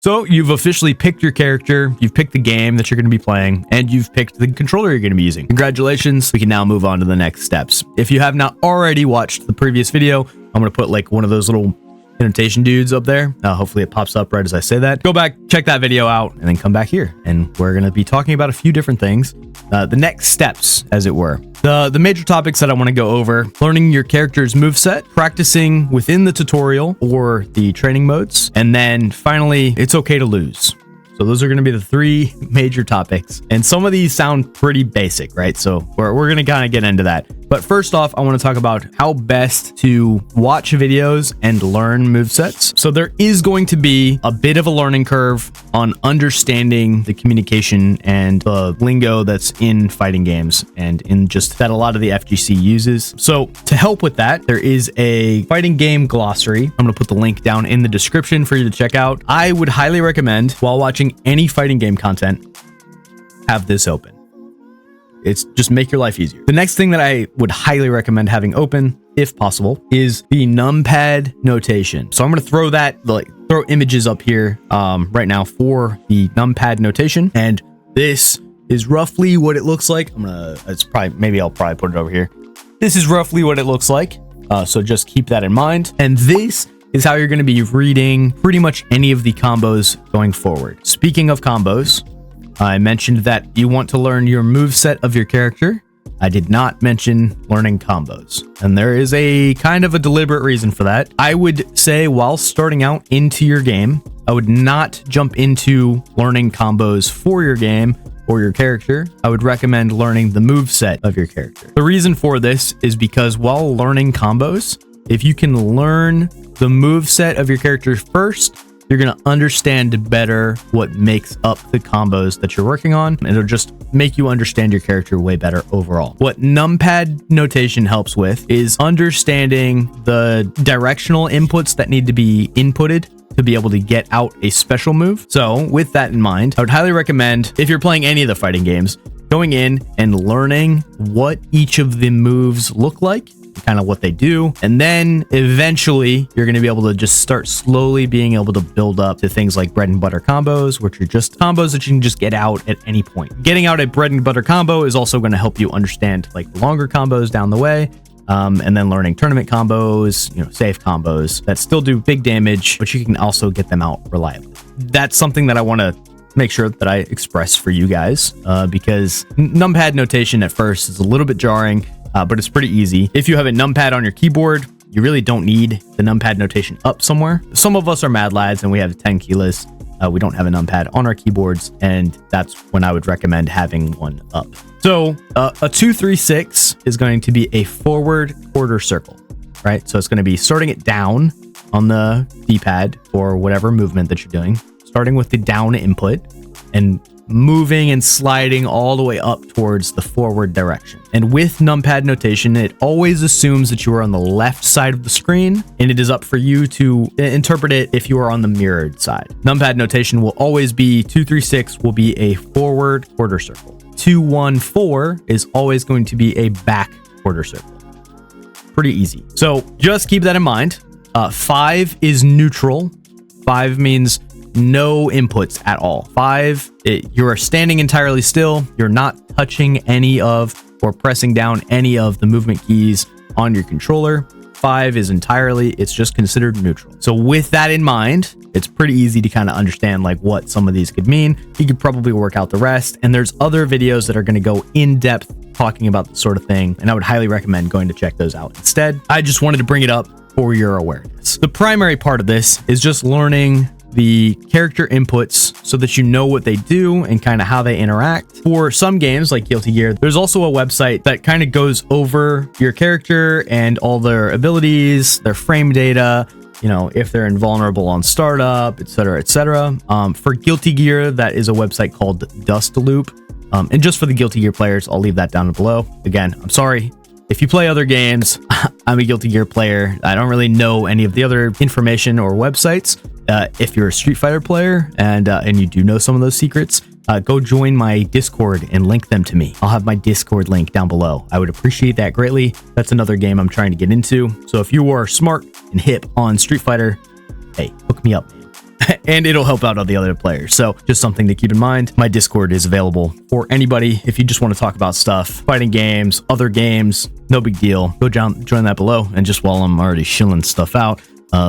So you've officially picked your character, you've picked the game that you're going to be playing, and you've picked the controller you're going to be using. Congratulations, we can now move on to the next steps. If you have not already watched the previous video, I'm going to put like one of those little annotation dudes up there. Hopefully it pops up right as I say that. Go back, check that video out, and then come back here. And we're going to be talking about a few different things. The next steps, as it were. The major topics that I want to go over: learning your character's moveset, practicing within the tutorial or the training modes, and then finally, it's okay to lose. So those are going to be the three major topics. And some of these sound pretty basic, right? So we're going to kind of get into that. But first off, I want to talk about how best to watch videos and learn movesets. So there is going to be a bit of a learning curve on understanding the communication and the lingo that's in fighting games and in just that a lot of the FGC uses. So to help with that, there is a fighting game glossary. I'm going to put the link down in the description for you to check out. I would highly recommend, while watching any fighting game content, have this open. It's just make your life easier. The next thing that I would highly recommend having open, if possible, is the numpad notation. So I'm going to throw images up here right now for the numpad notation. And this is roughly what it looks like. I'll probably put it over here. This is roughly what it looks like. So just keep that in mind. And this is how you're going to be reading pretty much any of the combos going forward. Speaking of combos, I mentioned that you want to learn your moveset of your character. I did not mention learning combos, and there is a kind of a deliberate reason for that. I would say while starting out into your game, I would not jump into learning combos for your game or your character. I would recommend learning the moveset of your character. The reason for this is because while learning combos, if you can learn the moveset of your character first, you're going to understand better what makes up the combos that you're working on, and it'll just make you understand your character way better overall. What numpad notation helps with is understanding the directional inputs that need to be inputted to be able to get out a special move. So with that in mind, I would highly recommend, if you're playing any of the fighting games, going in and learning what each of the moves look like, kind of what they do, and then eventually you're going to be able to just start slowly being able to build up to things like bread and butter combos, which are just combos that you can just get out at any point. Getting out a bread and butter combo is also going to help you understand like the longer combos down the way, and then learning tournament combos, safe combos that still do big damage, but you can also get them out reliably. That's something that I want to make sure that I express for you guys, because numpad notation at first is a little bit jarring, but it's pretty easy. If you have a numpad on your keyboard, you really don't need the numpad notation up somewhere. Some of us are mad lads and we have 10 keyless. We don't have a numpad on our keyboards, and that's when I would recommend having one up. So a 2-3-6 is going to be a forward quarter circle, right? So it's going to be starting it down on the D-pad or whatever movement that you're doing, starting with the down input and moving and sliding all the way up towards the forward direction. And with numpad notation, it always assumes that you are on the left side of the screen, and it is up for you to interpret it if you are on the mirrored side. Numpad notation will always be 2-3-6 will be a forward quarter circle. 2-1-4 is always going to be a back quarter circle. Pretty easy. So just keep that in mind. 5 is neutral. 5 means no inputs at all. 5, you are standing entirely still. You're not touching any of or pressing down any of the movement keys on your controller. 5 is it's just considered neutral. So with that in mind, it's pretty easy to kind of understand like what some of these could mean. You could probably work out the rest, and there's other videos that are going to go in depth talking about this sort of thing, and I would highly recommend going to check those out instead. I just wanted to bring it up for your awareness. The primary part of this is just learning the character inputs so that you know what they do and kind of how they interact. For some games like Guilty Gear, there's also a website that kind of goes over your character and all their abilities, their frame data, if they're invulnerable on startup, etc., etc. For Guilty Gear, that is a website called Dust Loop. And just for the Guilty Gear players, I'll leave that down below. Again, I'm sorry. If you play other games, I'm a Guilty Gear player. I don't really know any of the other information or websites. If you're a Street Fighter player and you do know some of those secrets, go join my Discord and link them to me. I'll have my Discord link down below. I would appreciate that greatly. That's another game I'm trying to get into. So if you are smart and hip on Street Fighter, hey, hook me up, man. and it'll help out all the other players. So just something to keep in mind. My Discord is available for anybody if you just want to talk about stuff, fighting games, other games, no big deal. Go join that below. And just while I'm already shilling stuff out,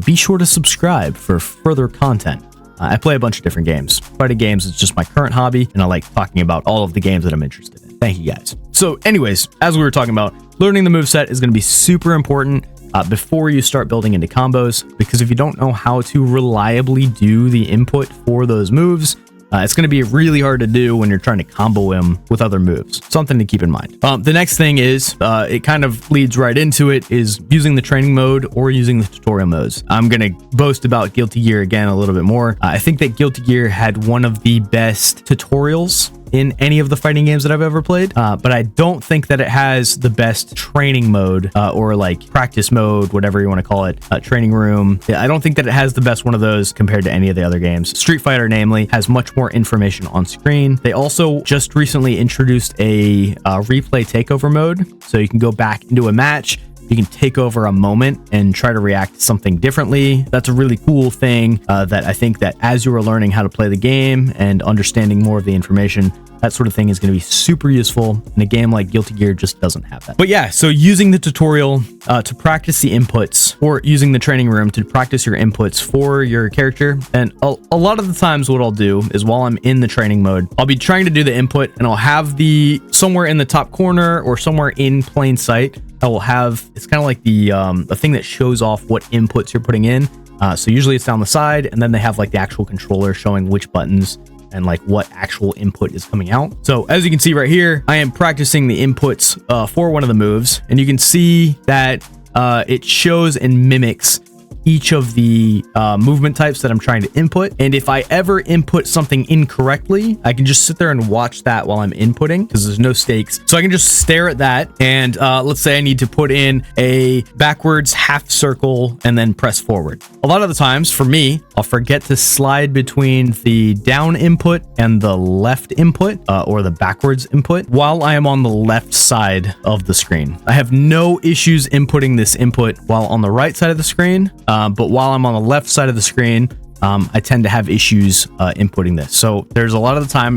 be sure to subscribe for further content. I play a bunch of different games. Fighting games is just my current hobby, and I like talking about all of the games that I'm interested in. Thank you guys. So anyways, as we were talking about, learning the moveset is going to be super important before you start building into combos, because if you don't know how to reliably do the input for those moves, it's going to be really hard to do when you're trying to combo him with other moves. Something to keep in mind. The next thing is, it kind of leads right into it, is using the training mode or using the tutorial modes. I'm going to boast about Guilty Gear again a little bit more. I think that Guilty Gear had one of the best tutorials in any of the fighting games that I've ever played, but I don't think that it has the best training mode or like practice mode, whatever you want to call it, training room. I don't think that it has the best one of those compared to any of the other games. Street Fighter, namely, has much more information on screen. They also just recently introduced a replay takeover mode, so you can go back into a match. You can take over a moment and try to react to something differently. That's a really cool thing that I think that as you are learning how to play the game and understanding more of the information, that sort of thing is going to be super useful. And a game like Guilty Gear just doesn't have that. But yeah, so using the tutorial to practice the inputs, or using the training room to practice your inputs for your character. And a lot of the times what I'll do is, while I'm in the training mode, I'll be trying to do the input, and I'll have the somewhere in the top corner or somewhere in plain sight, I will have, it's kind of like the thing that shows off what inputs you're putting in. So usually it's down the side, and then they have like the actual controller showing which buttons and like what actual input is coming out. So as you can see right here, I am practicing the inputs for one of the moves, and you can see that it shows and mimics each of the movement types that I'm trying to input. And if I ever input something incorrectly, I can just sit there and watch that while I'm inputting, because there's no stakes. So I can just stare at that, and let's say I need to put in a backwards half circle and then press forward. A lot of the times for me, I'll forget to slide between the down input and the left input, or the backwards input, while I am on the left side of the screen. I have no issues inputting this input while on the right side of the screen. But while I'm on the left side of the screen, I tend to have issues inputting this. So there's a lot of the time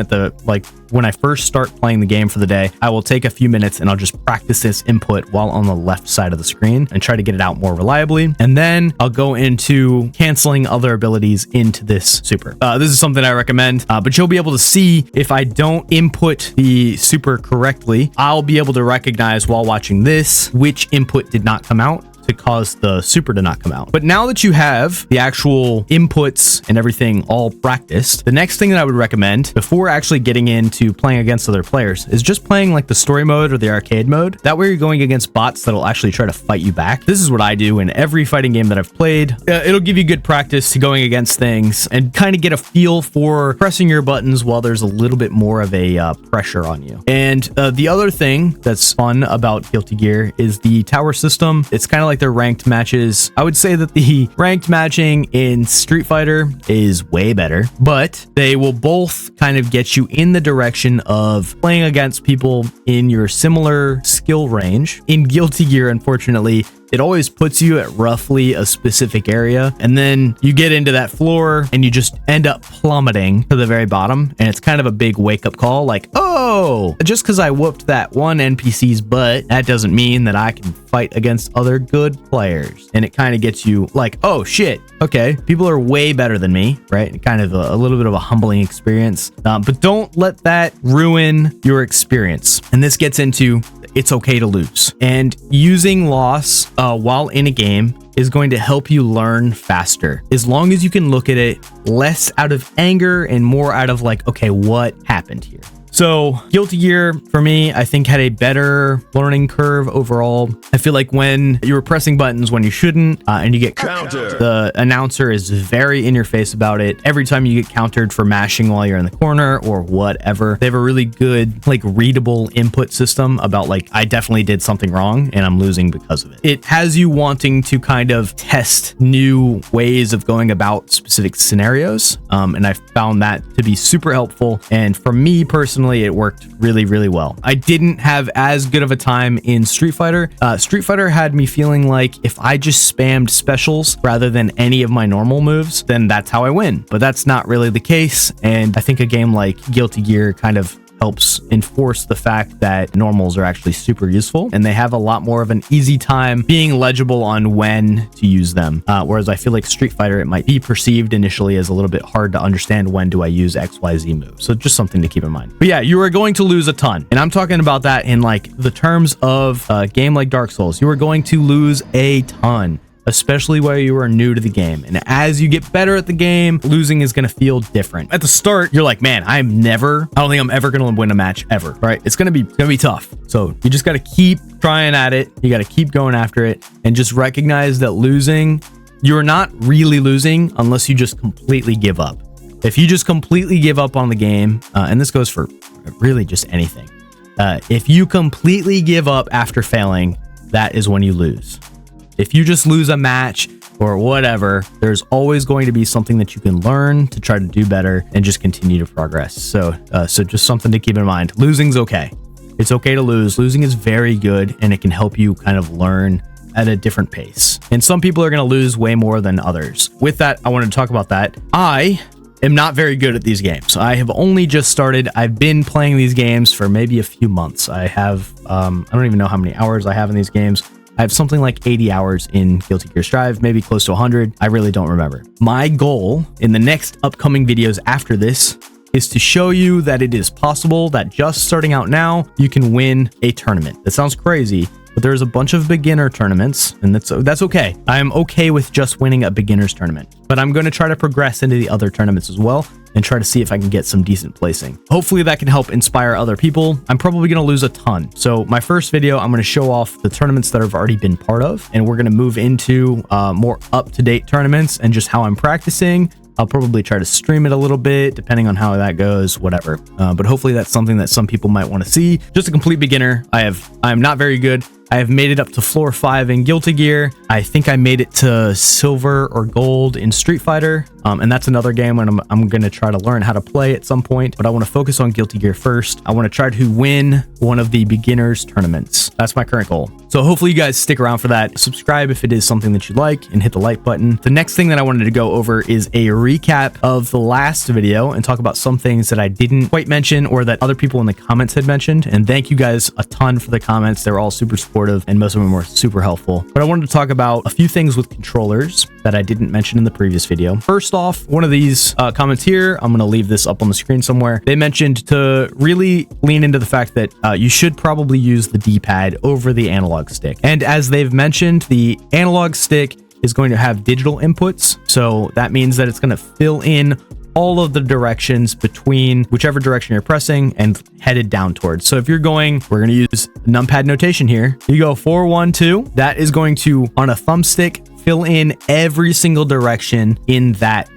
when I first start playing the game for the day, I will take a few minutes and I'll just practice this input while on the left side of the screen and try to get it out more reliably. And then I'll go into canceling other abilities into this super. This is something I recommend, but you'll be able to see if I don't input the super correctly, I'll be able to recognize while watching this which input did not come out to cause the super to not come out. But now that you have the actual inputs and everything all practiced, the next thing that I would recommend before actually getting into playing against other players is just playing like the story mode or the arcade mode. That way you're going against bots that'll actually try to fight you back. This is what I do in every fighting game that I've played. It'll give you good practice to going against things and kind of get a feel for pressing your buttons while there's a little bit more of a pressure on you. And the other thing that's fun about Guilty Gear is the tower system. It's kind of like their ranked matches. I would say that the ranked matching in Street Fighter is way better, but they will both kind of get you in the direction of playing against people in your similar skill range. In Guilty Gear, unfortunately, it always puts you at roughly a specific area, and then you get into that floor and you just end up plummeting to the very bottom, and it's kind of a big wake-up call, like, oh, just because I whooped that one NPC's butt, that doesn't mean that I can fight against other good players. And it kind of gets you like, oh shit, okay, people are way better than me, right? Kind of a little bit of a humbling experience, but don't let that ruin your experience. And this gets into it's okay to lose, and using loss while in a game is going to help you learn faster, as long as you can look at it less out of anger and more out of like, okay, what happened here? So Guilty Gear, for me, I think had a better learning curve overall. I feel like when you were pressing buttons when you shouldn't, and you get countered, the announcer is very in your face about it. Every time you get countered for mashing while you're in the corner or whatever, they have a really good, like, readable input system about like, I definitely did something wrong and I'm losing because of it. It has you wanting to kind of test new ways of going about specific scenarios. And I found that to be super helpful. And for me personally, personally, it worked really, really well. I didn't have as good of a time in Street Fighter. Street Fighter had me feeling like if I just spammed specials rather than any of my normal moves, then that's how I win. But that's not really the case. And I think a game like Guilty Gear kind of helps enforce the fact that normals are actually super useful, and they have a lot more of an easy time being legible on when to use them. Whereas I feel like Street Fighter, it might be perceived initially as a little bit hard to understand when do I use XYZ move. So just something to keep in mind. But yeah, you are going to lose a ton. And I'm talking about that in like the terms of a game like Dark Souls. You are going to lose a ton, especially where you are new to the game. And as you get better at the game, losing is going to feel different. At the start, you're like, man, I don't think I'm ever going to win a match ever, right? It's going to be tough. So you just got to keep trying at it. You got to keep going after it and just recognize that losing, you're not really losing unless you just completely give up. If you just completely give up on the game, and this goes for really just anything. If you completely give up after failing, that is when you lose. If you just lose a match or whatever, there's always going to be something that you can learn to try to do better and just continue to progress. So just something to keep in mind. Losing's okay. It's okay to lose. Losing is very good, and it can help you kind of learn at a different pace. And some people are going to lose way more than others. With that, I wanted to talk about that. I am not very good at these games. I have only just started. I've been playing these games for maybe a few months. I have, I don't even know how many hours I have in these games. I have something like 80 hours in Guilty Gear Strive, maybe close to 100. I really don't remember. My goal in the next upcoming videos after this is to show you that it is possible that just starting out now, you can win a tournament. That sounds crazy, but there's a bunch of beginner tournaments, and that's okay. I am okay with just winning a beginner's tournament, but I'm going to try to progress into the other tournaments as well and try to see if I can get some decent placing. Hopefully that can help inspire other people. I'm probably going to lose a ton. So my first video, I'm going to show off the tournaments that I've already been part of, and we're going to move into more up-to-date tournaments and just how I'm practicing. I'll probably try to stream it a little bit, depending on how that goes, whatever. But hopefully that's something that some people might want to see. Just a complete beginner. I'm not very good. I have made it up to floor 5 in Guilty Gear. I think I made it to silver or gold in Street Fighter. And that's another game when I'm going to try to learn how to play at some point. But I want to focus on Guilty Gear first. I want to try to win one of the beginners tournaments. That's my current goal. So hopefully you guys stick around for that. Subscribe if it is something that you like, and hit the like button. The next thing that I wanted to go over is a recap of the last video and talk about some things that I didn't quite mention or that other people in the comments had mentioned. And thank you guys a ton for the comments. They were all super supportive, and most of them were super helpful. But I wanted to talk about a few things with controllers that I didn't mention in the previous video. First off, one of these comments here, I'm going to leave this up on the screen somewhere. They mentioned to really lean into the fact that you should probably use the D-pad over the analog stick. And as they've mentioned, the analog stick is going to have digital inputs. So that means that it's going to fill in all of the directions between whichever direction you're pressing and headed down towards. So if you're going, we're going to use numpad notation here. You go 4, 1, 2. That is going to, on a thumbstick, fill in every single direction in that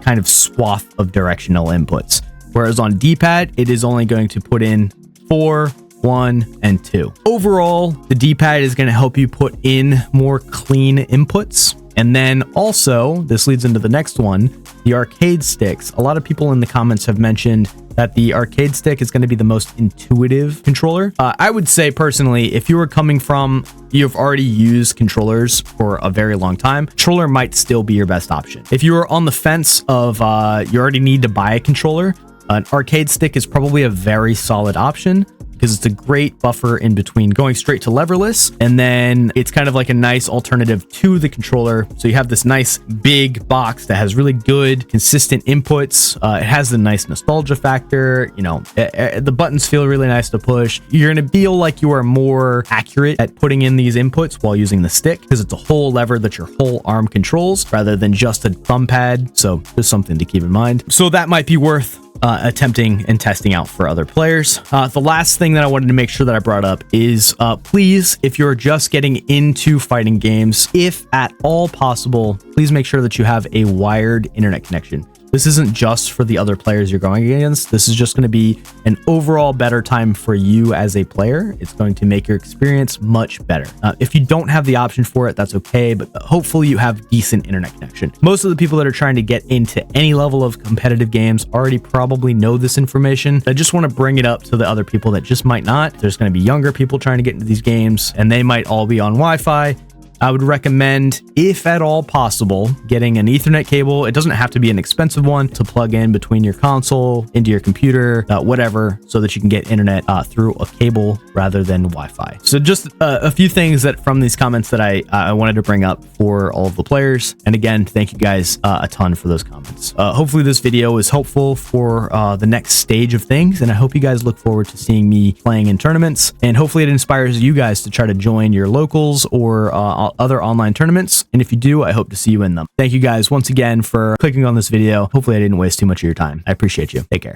kind of swath of directional inputs. Whereas on D-pad, it is only going to put in 4, 1, and 2. Overall, the D-pad is going to help you put in more clean inputs. And then also, this leads into the next one, the arcade sticks. A lot of people in the comments have mentioned that the arcade stick is going to be the most intuitive controller. I would say personally, if you were coming from, you've already used controllers for a very long time, controller might still be your best option. If you are on the fence of you already need to buy a controller, an arcade stick is probably a very solid option, because it's a great buffer in between going straight to leverless, and then it's kind of like a nice alternative to the controller. So you have this nice big box that has really good consistent inputs. It has the nice nostalgia factor. You know, the buttons feel really nice to push. You're going to feel like you are more accurate at putting in these inputs while using the stick, because it's a whole lever that your whole arm controls rather than just a thumb pad. So just something to keep in mind. So that might be worth attempting and testing out for other players. The last thing that I wanted to make sure that I brought up is please, if you're just getting into fighting games, if at all possible, please make sure that you have a wired internet connection. This isn't just for the other players you're going against. This is just going to be an overall better time for you as a player. It's going to make your experience much better. If you don't have the option for it, that's okay, but hopefully you have decent internet connection. Most of the people that are trying to get into any level of competitive games already probably know this information. I just want to bring it up to the other people that just might not. There's going to be younger people trying to get into these games, and they might all be on Wi-Fi. I would recommend, if at all possible, getting an Ethernet cable. It doesn't have to be an expensive one, to plug in between your console, into your computer, whatever, so that you can get internet through a cable rather than Wi-Fi. So just a few things that from these comments that I wanted to bring up for all of the players. And again, thank you guys a ton for those comments. Hopefully this video is helpful for the next stage of things, and I hope you guys look forward to seeing me playing in tournaments, and hopefully it inspires you guys to try to join your locals or other online tournaments. And if you do, I hope to see you in them. Thank you guys once again for clicking on this video. Hopefully I didn't waste too much of your time. I appreciate you. Take care.